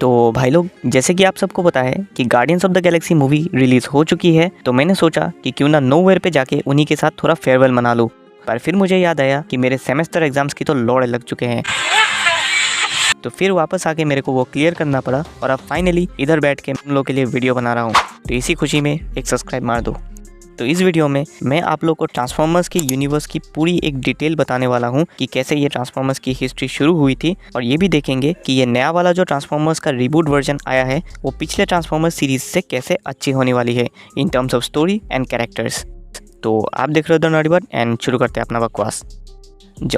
तो भाई लोग, जैसे कि आप सबको पता है कि guardians of the Galaxy movie release हो चुकी है, तो मैंने सोचा कि क्यों ना नोवेयर पे जाके उन्हीं के साथ थोड़ा फेयरवेल मना लूँ। पर फिर मुझे याद आया कि मेरे सेमेस्टर एग्जाम्स की तो लौड़े लग चुके हैं, तो फिर वापस आके मेरे को वो क्लियर करना पड़ा और अब फाइनली इधर बैठ के तुम लोग के लिए वीडियो बना रहा हूँ। तो इसी खुशी में एक सब्सक्राइब मार दो। तो इस वीडियो में मैं आप लोग को ट्रांसफॉर्मर्स की यूनिवर्स की पूरी एक डिटेल बताने वाला हूँ कि कैसे ये ट्रांसफॉर्मर्स की हिस्ट्री शुरू हुई थी, और ये भी देखेंगे कि ये नया वाला जो ट्रांसफॉर्मर्स का रिबूट वर्जन आया है वो पिछले ट्रांसफॉर्मर्स सीरीज से कैसे अच्छी होने वाली है in terms of story and characters. तो आप देख रहे हो द नॉटी बट एंड शुरू करते हैं अपना बकवास।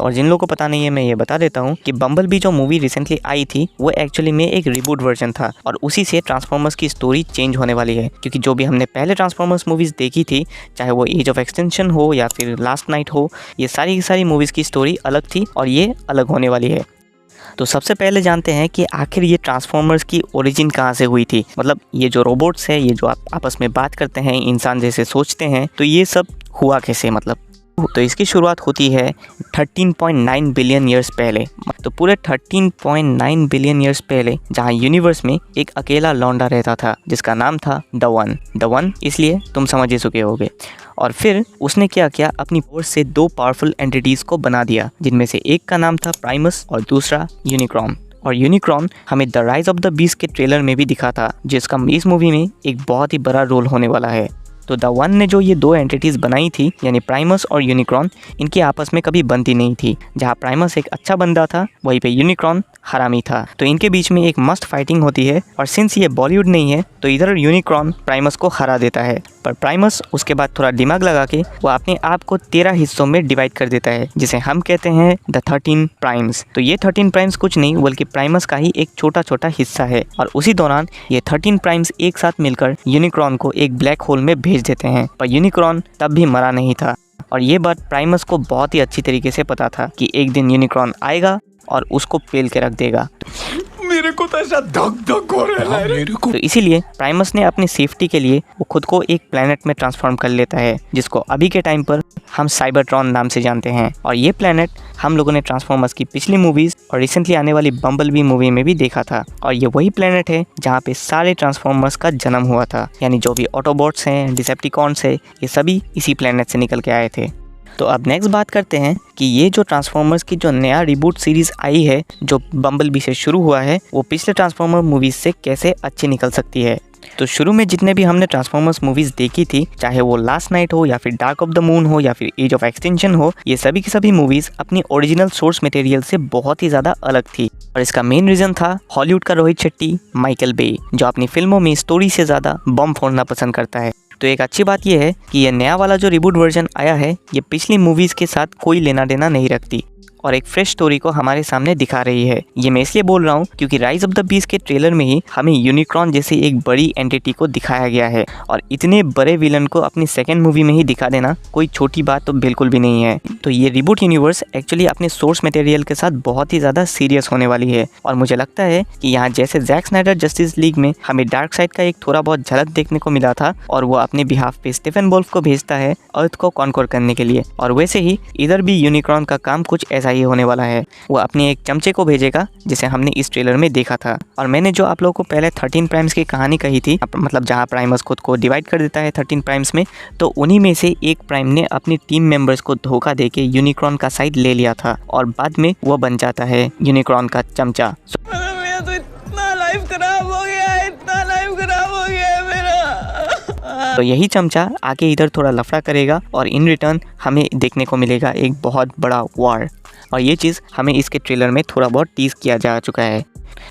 और जिन लोगों को पता नहीं है मैं ये बता देता हूँ कि बम्बलबी जो मूवी रिसेंटली आई थी वो एक्चुअली में एक रिबूट वर्जन था, और उसी से ट्रांसफॉर्मर्स की स्टोरी चेंज होने वाली है। क्योंकि जो भी हमने पहले ट्रांसफॉर्मर्स मूवीज़ देखी थी, चाहे वो एज ऑफ एक्सटेंशन हो या फिर लास्ट नाइट हो, ये सारी की सारी मूवीज़ की स्टोरी अलग थी और ये अलग होने वाली है। तो सबसे पहले जानते हैं कि आखिर ये ट्रांसफॉर्मर्स की ओरिजिन कहाँ से हुई थी। मतलब ये जो रोबोट्स है, ये जो आपस में बात करते हैं, इंसान जैसे सोचते हैं, तो ये सब हुआ कैसे। मतलब तो इसकी शुरुआत होती है 13.9 बिलियन ईयर्स पहले। तो पूरे 13.9 बिलियन ईयर्स पहले जहाँ यूनिवर्स में एक अकेला लौंडा रहता था जिसका नाम था द वन, इसलिए तुम समझ ही चुके होगे। और फिर उसने क्या किया, अपनी फोर्स से दो पावरफुल एंटिटीज़ को बना दिया, जिनमें से एक का नाम था प्राइमस और दूसरा यूनिक्रॉन। और यूनिक्रॉन हमें the rise of the beast के ट्रेलर में भी दिखा था, जिसका इस मूवी में एक बहुत ही बड़ा रोल होने वाला है। तो द वन ने जो ये दो एंटिटीज़ बनाई थी, यानी प्राइमस और यूनिक्रॉन, इनकी आपस में कभी बनती नहीं थी। जहाँ प्राइमस एक अच्छा बंदा था, वहीं पे यूनिक्रॉन हरामी था। तो इनके बीच में एक मस्त फाइटिंग होती है, और सिंस ये बॉलीवुड नहीं है तो इधर यूनिक्रॉन प्राइमस को हरा देता है। पर प्राइमस उसके बाद थोड़ा दिमाग लगा के वो अपने आप को 13 हिस्सों में डिवाइड कर देता है, जिसे हम कहते हैं द 13 प्राइम्स। तो ये 13 प्राइम्स कुछ नहीं बल्कि प्राइमस का ही एक छोटा छोटा हिस्सा है। और उसी दौरान ये 13 प्राइम्स एक साथ मिलकर यूनिक्रॉन को एक ब्लैक होल में भेज देते हैं। पर यूनिक्रॉन तब भी मरा नहीं था, और ये बात प्राइमस को बहुत ही अच्छी तरीके से पता था कि एक दिन यूनिक्रॉन आएगा और उसको पेल के रख देगा। मेरे को तो ऐसा धक धक हो रहा है मेरे को। तो इसीलिए प्राइमस ने अपनी सेफ्टी के लिए वो खुद को एक प्लेनेट में ट्रांसफॉर्म कर लेता है, जिसको अभी के टाइम पर हम साइबरट्रॉन नाम से जानते हैं। और ये प्लेनेट हम लोगों ने ट्रांसफॉर्मर्स की पिछली मूवीज़ और रिसेंटली आने वाली बम्बलबी मूवी में भी देखा था। और ये वही प्लेनेट है जहाँ पे सारे ट्रांसफॉर्मर्स का जन्म हुआ था, यानी जो भी ऑटोबॉट्स हैं, डिसेप्टिकॉन्स हैं, ये सभी इसी प्लेनेट से निकल के आए थे। तो अब नेक्स्ट बात करते हैं कि ये जो ट्रांसफॉर्मर्स की जो नया रिबूट सीरीज़ आई है, जो बम्बलबी से शुरू हुआ है, वो पिछले ट्रांसफॉर्मर मूवीज़ से कैसे अच्छी निकल सकती है। तो शुरू में जितने भी हमने ट्रांसफॉर्मर्स मूवीज़ देखी थी, चाहे वो लास्ट नाइट हो या फिर डार्क ऑफ द मून हो या फिर एज ऑफ एक्सटेंशन हो, ये सभी की सभी मूवीज़ अपनी ओरिजिनल सोर्स मटेरियल से बहुत ही ज़्यादा अलग थी। और इसका मेन रीज़न था हॉलीवुड का रोहित शेट्टी, माइकल बे, जो अपनी फिल्मों में स्टोरी से ज़्यादा बम फोड़ना पसंद करता है। तो एक अच्छी बात यह है कि ये नया वाला जो रिबूट वर्जन आया है, ये पिछली मूवीज़ के साथ कोई लेना देना नहीं रखती और एक फ्रेश स्टोरी को हमारे सामने दिखा रही है। ये मैं इसलिए बोल रहा हूँ क्योंकि राइज ऑफ द बीस्ट के ट्रेलर में ही हमें यूनिक्रॉन जैसे एक बड़ी एंटिटी को दिखाया गया है, और इतने बड़े विलन को अपनी सेकंड मूवी में ही दिखा देना कोई छोटी बात तो बिल्कुल भी नहीं है। तो ये रिबूट यूनिवर्स एक्चुअली अपने सोर्स मटेरियल के साथ बहुत ही ज़्यादा सीरियस होने वाली है। और मुझे लगता है कि यहाँ जैसे जैक स्नाइडर जस्टिस लीग में हमें डार्क साइड का एक थोड़ा बहुत झलक देखने को मिला था, और वो अपने बिहाफ पे स्टीफन वोल्फ को भेजता है अर्थ को कॉन्कोर करने के लिए, और वैसे ही इधर भी यूनिक्रॉन का काम कुछ ऐसा ही होने वाला है। वो अपने एक चमचे को भेजेगा, जिसे हमने इस ट्रेलर में देखा था। और मैंने जो आप लोगों को पहले 13 प्राइम्स की कहानी कही थी, मतलब जहां प्राइमस खुद को डिवाइड कर देता है 13 प्राइम्स में, तो उन्हीं में से एक प्राइम ने अपनी टीम मेंबर्स को धोखा देके यूनिक्रॉन का साइड ले लिया था, और बाद में वो बन जाता है यूनिक्रॉन का चमचा। मेरा तो इतना लाइफ खराब हो गया है, इतना लाइफ खराब हो गया है मेरा। तो यही चमचा आके इधर थोड़ा लफड़ा करेगा, और इन रिटर्न हमें देखने को मिलेगा एक बहुत बड़ा वॉर। और ये चीज़ हमें इसके ट्रेलर में थोड़ा बहुत टीज़ किया जा चुका है।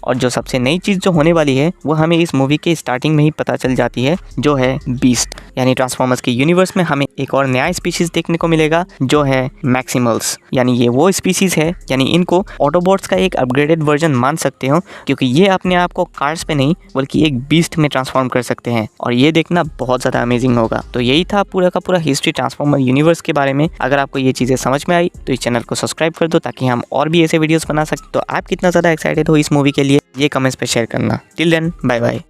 और जो सबसे नई चीज़ जो होने वाली है वो हमें इस मूवी के स्टार्टिंग में ही पता चल जाती है, जो है बीस्ट। यानी ट्रांसफॉर्मर्स के यूनिवर्स में हमें एक और नया स्पीशीज़ देखने को मिलेगा, जो है मैक्सिमल्स। यानी ये वो स्पीशीज़ है, यानी इनको ऑटोबॉट्स का एक अपग्रेडेड वर्जन मान सकते हो, क्योंकि ये अपने आप को कार्स पे नहीं बल्कि एक बीस्ट में ट्रांसफॉर्म कर सकते हैं, और ये देखना बहुत ज़्यादा अमेजिंग होगा। तो यही था पूरा का पूरा हिस्ट्री ट्रांसफॉर्मर यूनिवर्स के बारे में। अगर आपको ये चीज़ें समझ में आई तो इस चैनल को सब्सक्राइब कर दो, ताकि हम और भी ऐसे वीडियोस बना सकते। तो आप कितना ज़्यादा एक्साइटेड हो इस मूवी के लिए, ये कमेंट्स पे शेयर करना। Till then, bye bye.